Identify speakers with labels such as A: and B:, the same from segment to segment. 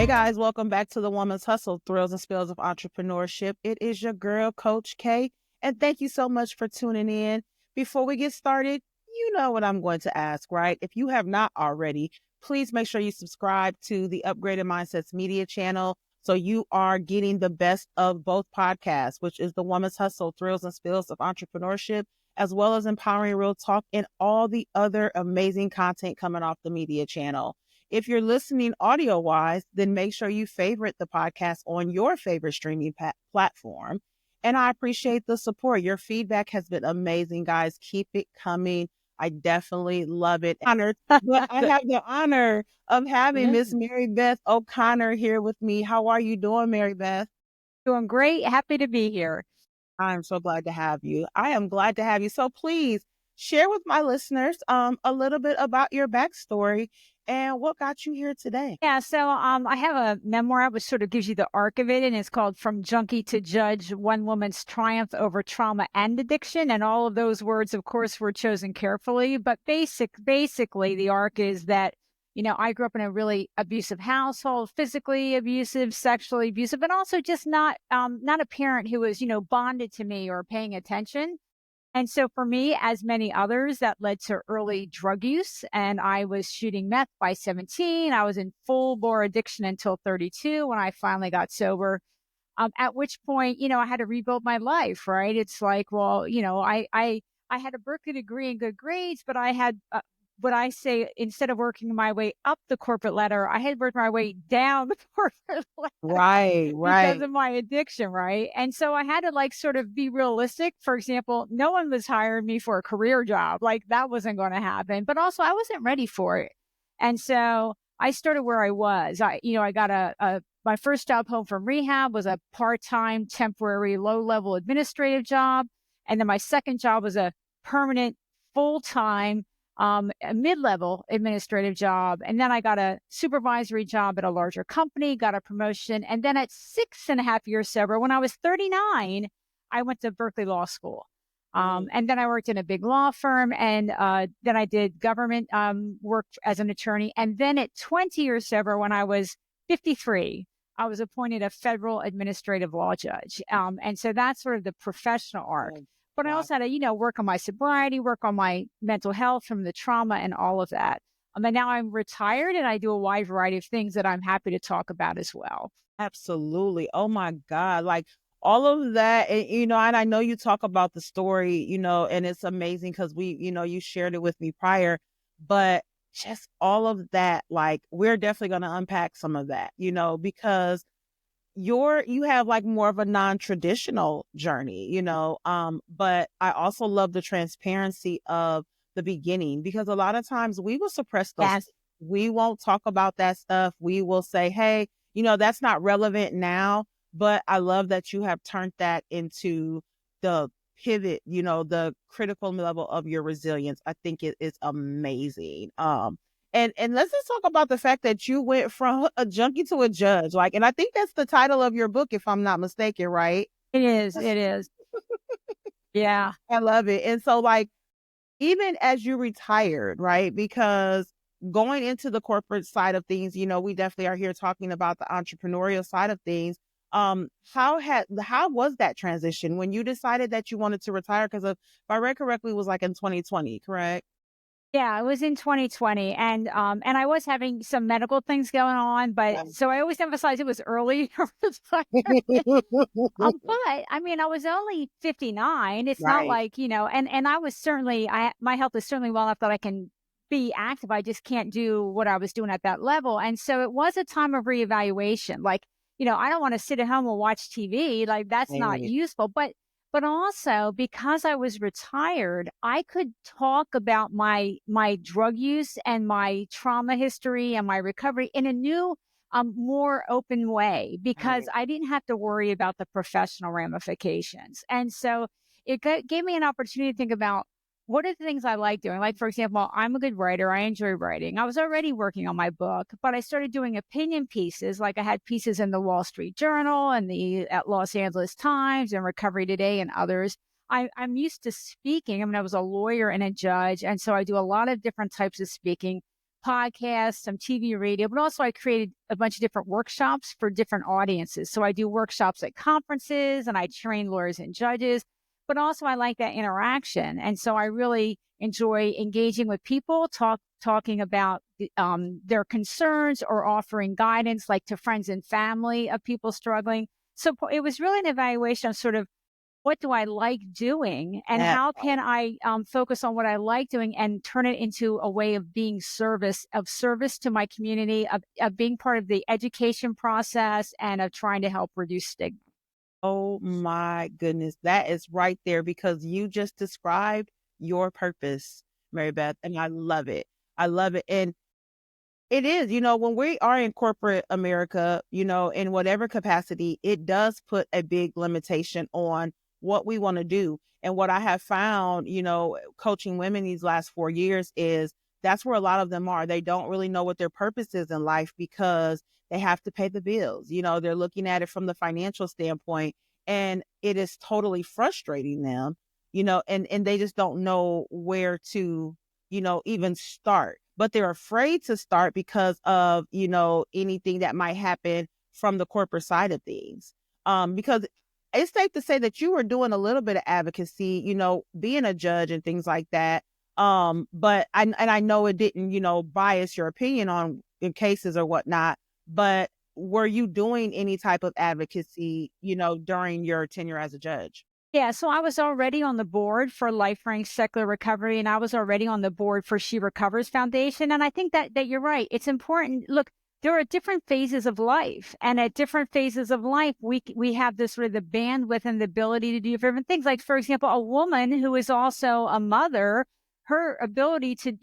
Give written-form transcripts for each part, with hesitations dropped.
A: Hey guys, welcome back to the Woman's Hustle, Thrills and Spills of Entrepreneurship. It is your girl, Coach K, and thank you so much for tuning in. Before we get started, you know what I'm going to ask, right? If you have not already, please make sure you subscribe to the Upgraded Mindsets Media channel so you are getting the best of both podcasts, which is the Woman's Hustle, Thrills and Spills of Entrepreneurship, as well as Empowering Real Talk and all the other amazing content coming off the media channel. If you're listening audio wise, then make sure you favorite the podcast on your favorite streaming platform. And I appreciate the support. Your feedback has been amazing, guys. Keep it coming. I definitely love it. Honored, but I have the honor of having Miss Mary Beth O'Connor here with me. How are you doing, Mary Beth?
B: Doing great. Happy to be here.
A: I'm so glad to have you. I am glad to have you. So please share with my listeners a little bit about your backstory and what got you here today.
B: Yeah, so I have a memoir which sort of gives you the arc of it, and it's called From Junkie to Judge, One Woman's Triumph Over Trauma and Addiction. And all of those words, of course, were chosen carefully. But basically, the arc is that, I grew up in a really abusive household, physically abusive, sexually abusive, but also just not a parent who was, bonded to me or paying attention. And so for me, as many others, that led to early drug use. And I was shooting meth by 17. I was in full bore addiction until 32 when I finally got sober. At which point, I had to rebuild my life, right? It's like, well, I had a Berkeley degree and good grades, but I had what I say, instead of working my way up the corporate ladder, I had worked my way down the corporate ladder
A: Right,
B: because
A: right.
B: of my addiction, right? And so I had to sort of be realistic. For example, no one was hiring me for a career job. Like that wasn't going to happen. But also I wasn't ready for it. And so I started where I was. I got my first job home from rehab was a part-time, temporary, low-level administrative job. And then my second job was a permanent, full-time, a mid-level administrative job. And then I got a supervisory job at a larger company, got a promotion. And then at 6.5 years sober, when I was 39, I went to Berkeley Law School. And then I worked in a big law firm, and then I did government work as an attorney. And then at 20 years sober, when I was 53, I was appointed a federal administrative law judge. And so that's sort of the professional arc. But I also had to, work on my sobriety, work on my mental health from the trauma and all of that. And now I'm retired and I do a wide variety of things that I'm happy to talk about as well.
A: Absolutely. Oh my God. Like all of that. And I know you talk about the story, and it's amazing because you shared it with me prior, but just all of that, like we're definitely going to unpack some of that, because you have like more of a non-traditional journey, but I also love the transparency of the beginning because a lot of times we will suppress those.
B: Yes.
A: We won't talk about that stuff. We will say, hey, that's not relevant now, but I love that you have turned that into the pivot, the critical level of your resilience. I think it is amazing. And let's just talk about the fact that you went from a junkie to a judge. And I think that's the title of your book, if I'm not mistaken, right?
B: It is. It is. Yeah.
A: I love it. And so even as you retired, right? Because going into the corporate side of things, we definitely are here talking about the entrepreneurial side of things. How was that transition when you decided that you wanted to retire? Because if I read correctly, it was like in 2020, correct?
B: Yeah, it was in 2020, and I was having some medical things going on, but so I always emphasize it was early. But I mean, I was only 59. It's not
A: Right.
B: like, and I was certainly, my health is certainly well enough that I can be active. I just can't do what I was doing at that level. And so it was a time of reevaluation. I don't want to sit at home and watch TV. Like that's not
A: Right.
B: useful. But also because I was retired, I could talk about my drug use and my trauma history and my recovery in a new, more open way because
A: Right.
B: I didn't have to worry about the professional ramifications. And so it gave me an opportunity to think about what are the things I like doing? Like, for example, I'm a good writer. I enjoy writing. I was already working on my book, but I started doing opinion pieces. Like I had pieces in the Wall Street Journal and the Los Angeles Times and Recovery Today and others. I'm used to speaking. I mean, I was a lawyer and a judge. And so I do a lot of different types of speaking. podcasts, some TV, radio, but also I created a bunch of different workshops for different audiences. So I do workshops at conferences and I train lawyers and judges, but also I like that interaction. And so I really enjoy engaging with people, talking about their concerns or offering guidance, like to friends and family of people struggling. So it was really an evaluation of sort of what do I like doing and
A: That
B: how
A: part.
B: can I focus on what I like doing and turn it into a way of being service to my community, of being part of the education process and of trying to help reduce stigma.
A: Oh my goodness. That is right there because you just described your purpose, Mary Beth, and I love it. I love it. And it is, when we are in corporate America, in whatever capacity, it does put a big limitation on what we want to do. And what I have found, coaching women these last 4 years is that's where a lot of them are. They don't really know what their purpose is in life because they have to pay the bills. They're looking at it from the financial standpoint and it is totally frustrating them, and they just don't know where to even start. But they're afraid to start because of, anything that might happen from the corporate side of things. Because it's safe to say that you were doing a little bit of advocacy, being a judge and things like that. But I know it didn't, bias your opinion on in cases or whatnot, but were you doing any type of advocacy, during your tenure as a judge?
B: Yeah, so I was already on the board for Life Rank Secular Recovery, and I was already on the board for She Recovers Foundation. And I think that you're right. It's important. Look, there are different phases of life, and at different phases of life, we have this sort of the bandwidth and the ability to do different things. Like, for example, a woman who is also a mother, her ability to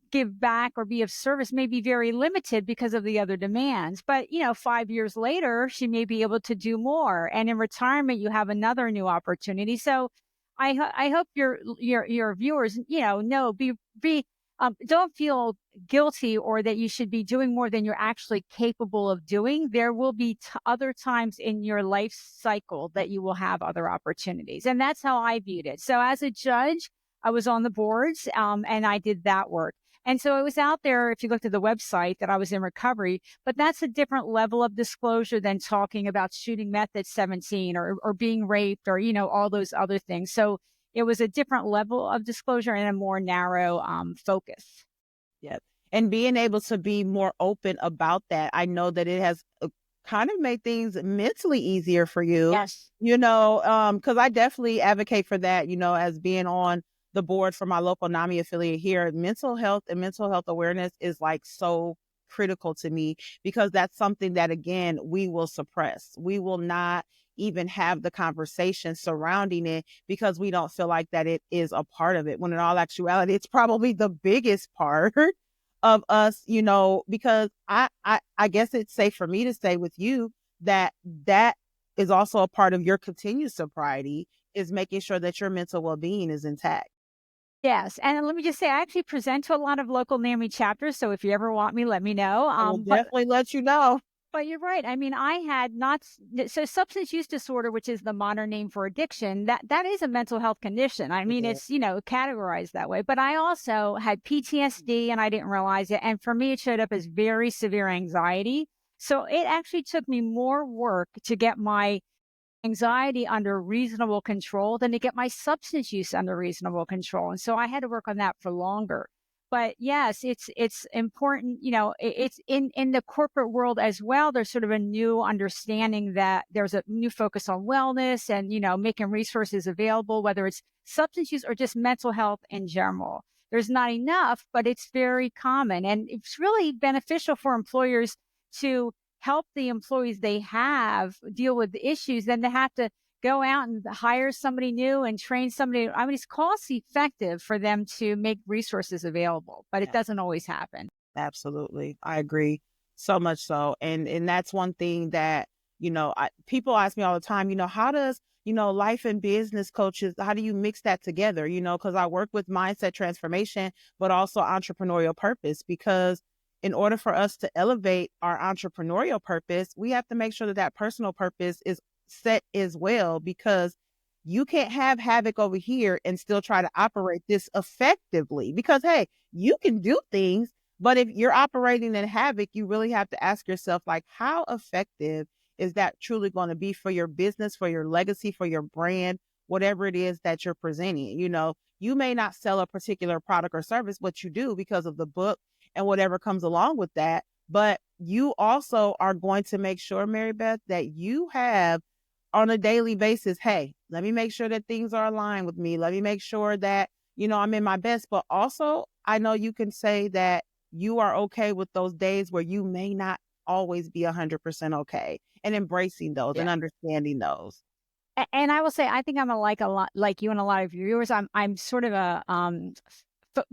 B: give back or be of service may be very limited because of the other demands, but 5 years later she may be able to do more, and in retirement you have another new opportunity. So I hope your viewers know be don't feel guilty or that you should be doing more than you're actually capable of doing. There will be other times in your life cycle that you will have other opportunities, and that's how I viewed it. So as a judge, I was on the boards, and I did that work. And so it was out there, if you looked at the website, that I was in recovery, but that's a different level of disclosure than talking about shooting meth at 17 or being raped or, all those other things. So it was a different level of disclosure and a more narrow focus.
A: Yep. And being able to be more open about that, I know that it has kind of made things mentally easier for you,
B: Yes.
A: because I definitely advocate for that, as being on the board for my local NAMI affiliate here. Mental health and mental health awareness is like so critical to me because that's something that, again, we will suppress. We will not even have the conversation surrounding it because we don't feel like that it is a part of it. When in all actuality, it's probably the biggest part of us, because I guess it's safe for me to say with you that that is also a part of your continued sobriety is making sure that your mental well-being is intact.
B: Yes, and let me just say, I actually present to a lot of local NAMI chapters. So if you ever want me, let me know.
A: I will definitely let you know.
B: But you're right. I mean, I had not so substance use disorder, which is the modern name for addiction, that is a mental health condition. I mean,
A: Yeah.
B: it's, categorized that way. But I also had PTSD and I didn't realize it. And for me, it showed up as very severe anxiety. So it actually took me more work to get my anxiety under reasonable control than to get my substance use under reasonable control. And so I had to work on that for longer. But yes, it's important, it's in the corporate world as well. There's sort of a new understanding that there's a new focus on wellness and, making resources available, whether it's substance use or just mental health in general. There's not enough, but it's very common. And it's really beneficial for employers to help the employees they have deal with the issues than to have to go out and hire somebody new and train somebody. I mean, it's cost effective for them to make resources available, but it
A: Yeah,
B: doesn't always happen.
A: absolutely. I agree so much so. And that's one thing that, people ask me all the time, how does, life and business coaches, how do you mix that together? Because I work with mindset transformation, but also entrepreneurial purpose, because in order for us to elevate our entrepreneurial purpose, we have to make sure that that personal purpose is set as well, because you can't have havoc over here and still try to operate this effectively because, hey, you can do things, But if you're operating in havoc, you really have to ask yourself, like, how effective is that truly going to be for your business, for your legacy, for your brand, whatever it is that you're presenting? You may not sell a particular product or service, but you do because of the book and whatever comes along with that. But you also are going to make sure, Mary Beth, that you have on a daily basis, hey, let me make sure that things are aligned with me. Let me make sure that, I'm in my best. But also, I know you can say that you are okay with those days where you may not always be 100% okay, and embracing those
B: Yeah.
A: and understanding those.
B: And I will say, I think I'm a lot like you and a lot of your viewers. I'm sort of a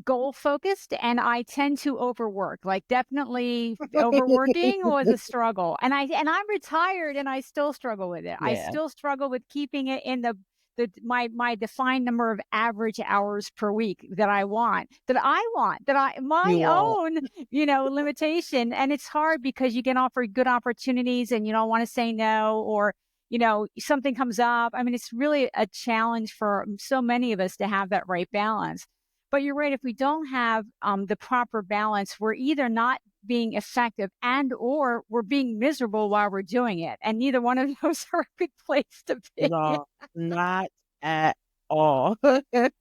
B: goal focused, and I tend to overwork. Like, definitely overworking was a struggle, and I'm retired, and I still struggle with it. I
A: Yeah.
B: still struggle with keeping it in my defined number of average hours per week that I want, that I
A: You
B: my
A: won't.
B: own, limitation. And it's hard because you can offer good opportunities and you don't want to say no, or something comes up. I mean, it's really a challenge for so many of us to have that right balance. But you're right. If we don't have the proper balance, we're either not being effective and or we're being miserable while we're doing it. And neither one of those are a good place to be.
A: No, not at all. And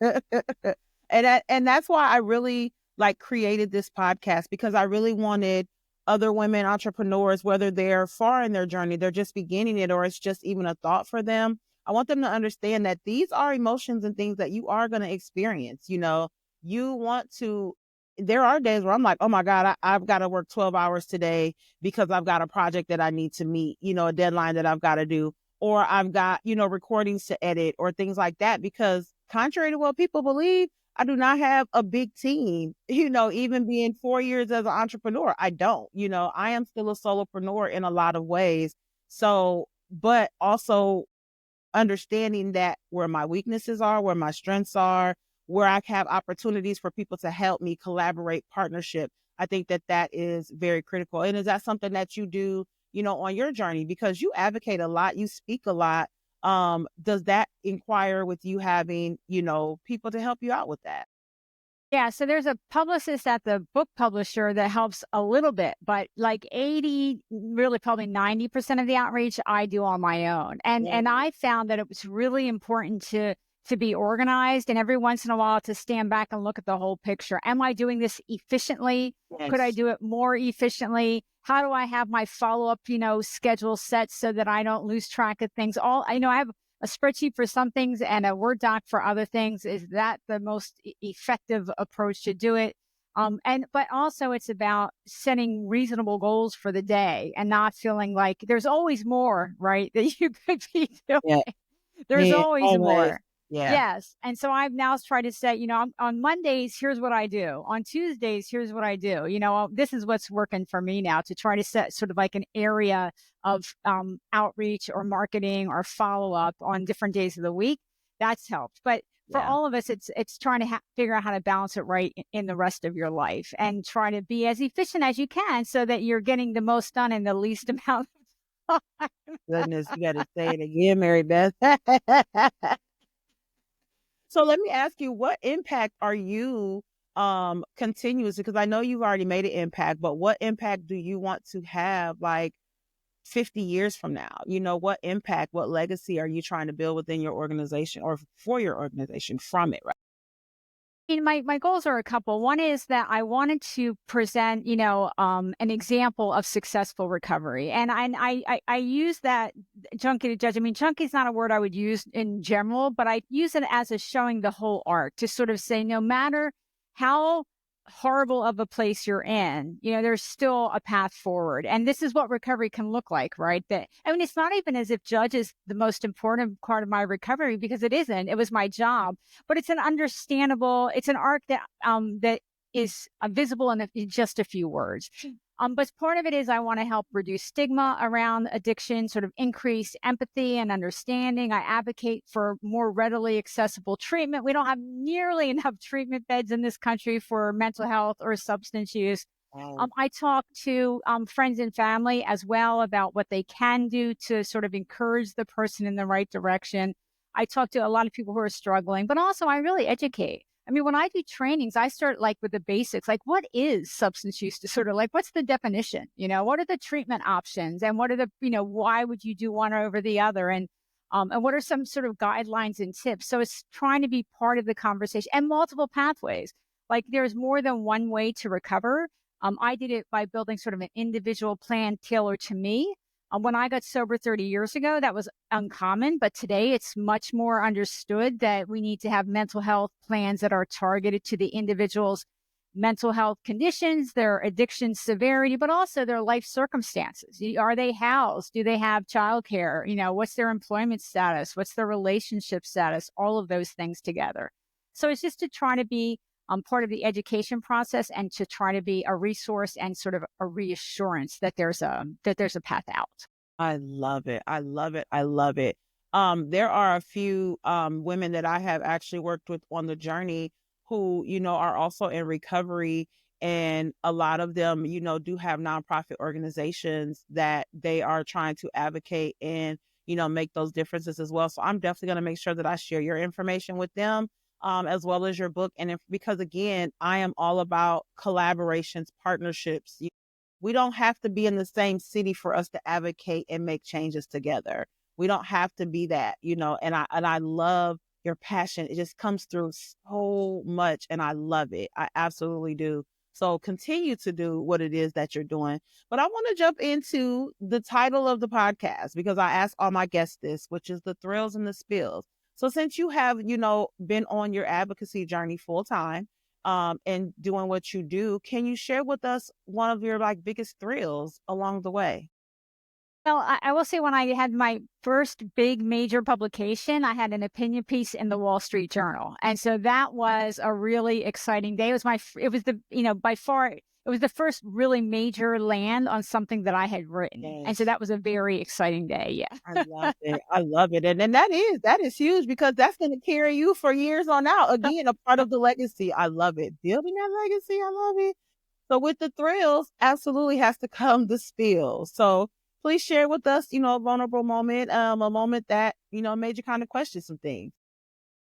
A: that's why I really like created this podcast, because I really wanted other women entrepreneurs, whether they're far in their journey, they're just beginning it, or it's just even a thought for them. I want them to understand that these are emotions and things that you are going to experience. You want to, there are days where I'm like, oh my God, I've got to work 12 hours today because I've got a project that I need to meet, a deadline that I've got to do, or I've got, recordings to edit or things like that. Because contrary to what people believe, I do not have a big team, even being 4 years as an entrepreneur. I don't, I am still a solopreneur in a lot of ways. So, but also understanding that where my weaknesses are, where my strengths are, where I have opportunities for people to help me collaborate, partnership. I think that that is very critical. And is that something that you do, on your journey? Because you advocate a lot, you speak a lot. Does that inquire with you having, people to help you out with that?
B: Yeah, so there's a publicist at the book publisher that helps a little bit, but like 80, really probably 90% of the outreach I do on my own. And I found that it was really important to be organized and every once in a while to stand back and look at the whole picture. Am I doing this efficiently? Could I
A: Yes.
B: do it more efficiently? How do I have my follow-up, schedule set so that I don't lose track of things? I have a spreadsheet for some things and a Word doc for other things. Is that the most effective approach to do it? But also it's about setting reasonable goals for the day and not feeling like there's always more, right? That you could be doing.
A: Yeah.
B: There's
A: Yeah.
B: always
A: Always.
B: more.
A: Yeah.
B: Yes. And so I've now tried to say, on Mondays, here's what I do. On Tuesdays, here's what I do. This is what's working for me now, to try to set sort of like an area of outreach or marketing or follow up on different days of the week. That's helped. But for
A: Yeah.
B: all of us, it's trying to figure out how to balance it right in the rest of your life and try to be as efficient as you can so that you're getting the most done in the least amount of time.
A: Goodness, you got to say it again, Mary Beth. So let me ask you, what impact are you continuous? Because I know you've already made an impact, but what impact do you want to have like 50 years from now? What impact, what legacy are you trying to build within your organization or for your organization from it, right?
B: My goals are a couple. One is that I wanted to present, an example of successful recovery, and I use that junkie to judge. I mean, junkie is not a word I would use in general, but I use it as a showing the whole arc to sort of say, no matter how horrible of a place you're in, there's still a path forward, and this is what recovery can look like, right? That I mean, it's not even as if judge is the most important part of my recovery, because it isn't. It was my job, but it's an arc that is visible in just a few words. But part of it is I want to help reduce stigma around addiction, sort of increase empathy and understanding. I advocate for more readily accessible treatment. We don't have nearly enough treatment beds in this country for mental health or substance use.
A: Um,
B: I talk to friends and family as well about what they can do to sort of encourage the person in the right direction. I talk to a lot of people who are struggling, but also I really educate. I mean, when I do trainings, I start like with the basics, like what is substance use disorder? Like what's the definition? What are the treatment options, and what are the, why would you do one over the other? And what are some sort of guidelines and tips? So it's trying to be part of the conversation, and multiple pathways. Like there's more than one way to recover. I did it by building sort of an individual plan tailored to me. When I got sober 30 years ago, that was uncommon, but today it's much more understood that we need to have mental health plans that are targeted to the individual's mental health conditions, their addiction severity, but also their life circumstances. Are they housed? Do they have childcare? What's their employment status? What's their relationship status? All of those things together. So it's just to try to be part of the education process, and to try to be a resource and sort of a reassurance that there's a path out.
A: I love it. I love it. I love it. There are a few women that I have actually worked with on the journey who, are also in recovery. And a lot of them, do have nonprofit organizations that they are trying to advocate and, make those differences as well. So I'm definitely going to make sure that I share your information with them, as well as your book. And because again, I am all about collaborations, partnerships. We don't have to be in the same city for us to advocate and make changes together. We don't have to be that, and I love your passion. It just comes through so much, and I love it. I absolutely do. So continue to do what it is that you're doing. But I want to jump into the title of the podcast, because I ask all my guests this, which is the thrills and the spills. So since you have, been on your advocacy journey full time, and doing what you do, can you share with us one of your like biggest thrills along the way?
B: Well, I will say when I had my first big major publication, I had an opinion piece in the Wall Street Journal. And so that was a really exciting day. It was the, by far, it was the first really major land on something that I had written. And so
A: Yes.
B: that was a very exciting day. Yeah.
A: I love it. I love it. And then that is huge, because that's going to carry you for years on out. Again, a part of the legacy. I love it. Building that legacy. I love it. So with the thrills, absolutely has to come the spill. So please share with us, a vulnerable moment, a moment that, made you kind of question some things.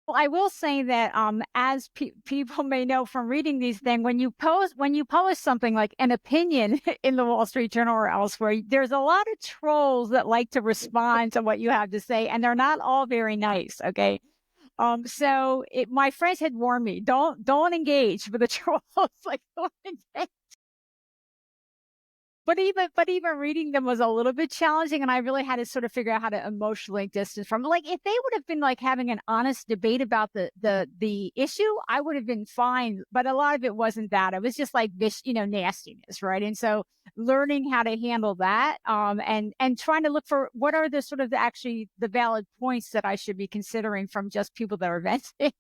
B: Well, I will say that, as people may know from reading these things, when you publish something like an opinion in the Wall Street Journal or elsewhere, there's a lot of trolls that like to respond to what you have to say, and they're not all very nice. Okay, my friends had warned me, don't engage with the trolls. Like, don't engage. But even reading them was a little bit challenging, and I really had to sort of figure out how to emotionally distance from, like, if they would have been like having an honest debate about the issue, I would have been fine. But a lot of it wasn't that. It was just like this, nastiness, right? And so learning how to handle that, and trying to look for what are the sort of actually the valid points that I should be considering from just people that are venting.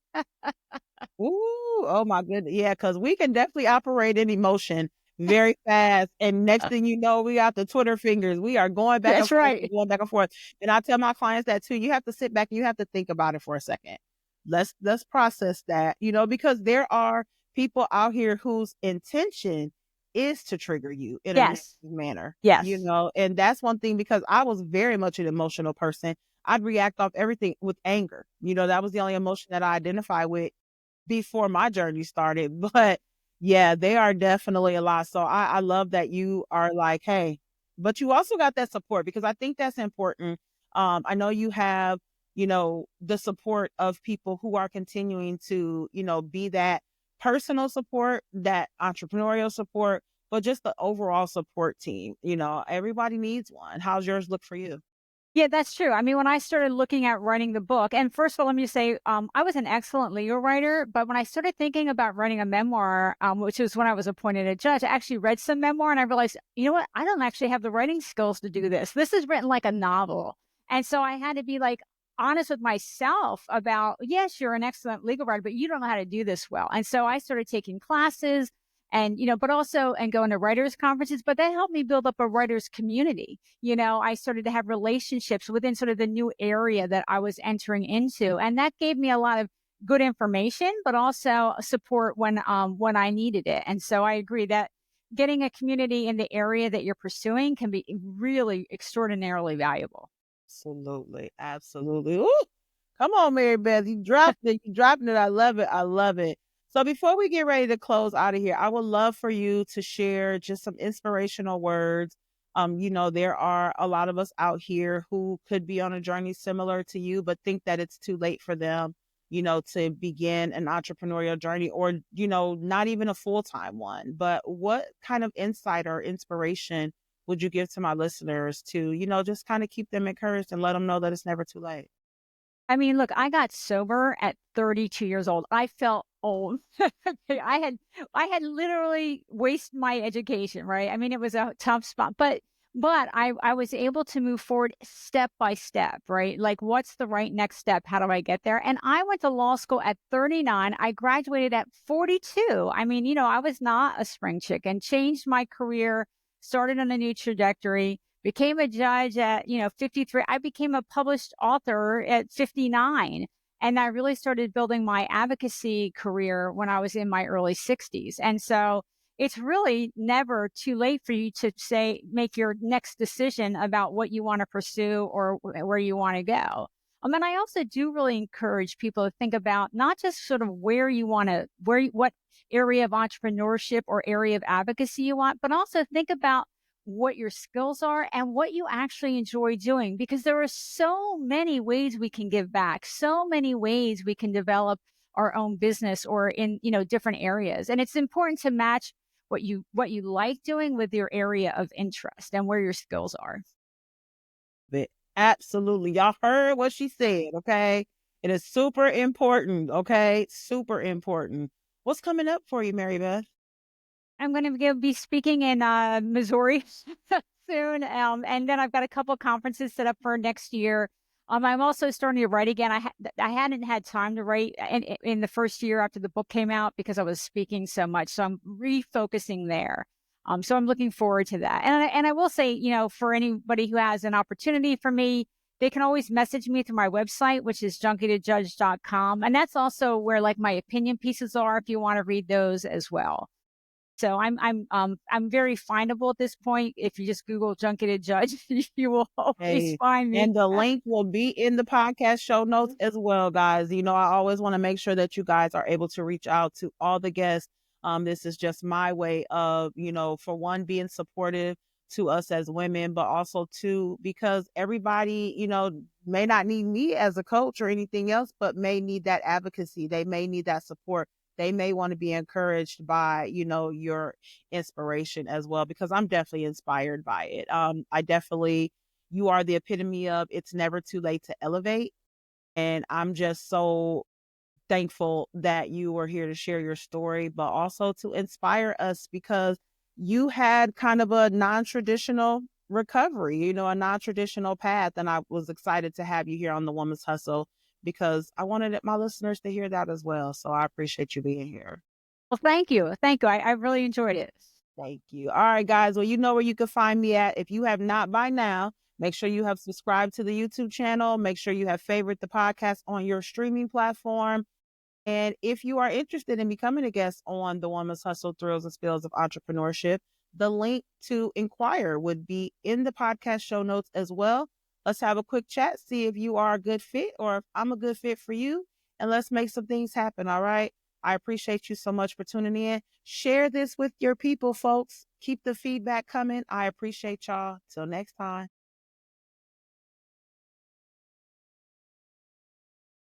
A: Ooh, oh my goodness. Yeah, because we can definitely operate in emotion very fast. And next thing you know, we got the Twitter fingers. We are going back and
B: That's
A: forth and
B: right.
A: going back and forth. And I tell my clients that too. You have to sit back and you have to think about it for a second. Let's process that, because there are people out here whose intention is to trigger you in a negative
B: Yes.
A: manner,
B: Yes.
A: and that's one thing, because I was very much an emotional person. I'd react off everything with anger. That was the only emotion that I identify with before my journey started. But yeah, they are definitely a lot. So I love that you are like, hey, but you also got that support, because I think that's important. I know you have, the support of people who are continuing to, be that personal support, that entrepreneurial support, but just the overall support team. Everybody needs one. How's yours look for you?
B: Yeah, that's true. I mean, when I started looking at writing the book, and first of all, let me say, I was an excellent legal writer, but when I started thinking about writing a memoir, which was when I was appointed a judge, I actually read some memoir and I realized, you know what? I don't actually have the writing skills to do this. This is written like a novel. And so I had to be like honest with myself about, yes, you're an excellent legal writer, but you don't know how to do this well. And so I started taking classes and, but also, and going to writers conferences, but that helped me build up a writers community. I started to have relationships within sort of the new area that I was entering into. And that gave me a lot of good information, but also support when I needed it. And so I agree that getting a community in the area that you're pursuing can be really extraordinarily valuable.
A: Absolutely. Absolutely. Ooh, come on, Mary Beth. You dropped it. You dropping it. I love it. I love it. So before we get ready to close out of here, I would love for you to share just some inspirational words. There are a lot of us out here who could be on a journey similar to you, but think that it's too late for them, to begin an entrepreneurial journey or, not even a full-time one. But what kind of insight or inspiration would you give to my listeners to, just kind of keep them encouraged and let them know that it's never too late?
B: I mean, look, I got sober at 32 years old. I felt old. I had literally wasted my education, right? I mean, it was a tough spot, but I was able to move forward step by step, right? Like what's the right next step? How do I get there? And I went to law school at 39. I graduated at 42. I mean, I was not a spring chicken, changed my career, started on a new trajectory, became a judge at, 53. I became a published author at 59. And I really started building my advocacy career when I was in my early 60s. And so it's really never too late for you to say, make your next decision about what you want to pursue or where you want to go. And I also do really encourage people to think about not just sort of where you want to, what area of entrepreneurship or area of advocacy you want, but also think about what your skills are and what you actually enjoy doing, because there are so many ways we can give back, so many ways we can develop our own business or in, different areas. And it's important to match what you like doing with your area of interest and where your skills are.
A: But absolutely. Y'all heard what she said, okay? It is super important, okay? Super important. What's coming up for you, Mary Beth?
B: I'm going to be speaking in Missouri soon, and then I've got a couple conferences set up for next year. I'm also starting to write again. I hadn't had time to write in the first year after the book came out because I was speaking so much, so I'm refocusing there. So I'm looking forward to that. And I will say, for anybody who has an opportunity for me, they can always message me through my website, which is junkietojudge.com, and that's also where like my opinion pieces are if you want to read those as well. So I'm very findable at this point. If you just Google Junkie to Judge, you will always
A: Hey,
B: find me.
A: and the link will be in the podcast show notes as well, guys. I always want to make sure that you guys are able to reach out to all the guests. This is just my way of, for one, being supportive to us as women, but also two, because everybody, may not need me as a coach or anything else, but may need that advocacy. They may need that support. They may want to be encouraged by, your inspiration as well, because I'm definitely inspired by it. You are the epitome of it's never too late to elevate. And I'm just so thankful that you were here to share your story, but also to inspire us because you had kind of a non-traditional recovery, a non-traditional path. And I was excited to have you here on The Woman's Hustle because I wanted my listeners to hear that as well. So I appreciate you being here.
B: Well, thank you. Thank you. I really enjoyed it.
A: Thank you. All right, guys. Well, you know where you can find me at. If you have not by now, make sure you have subscribed to the YouTube channel. Make sure you have favorite the podcast on your streaming platform. And if you are interested in becoming a guest on The Woman's Hustle, Thrills and Spills of Entrepreneurship, the link to inquire would be in the podcast show notes as well. Let's have a quick chat, see if you are a good fit or if I'm a good fit for you, and let's make some things happen, all right? I appreciate you so much for tuning in. Share this with your people, folks. Keep the feedback coming. I appreciate y'all. Till next time.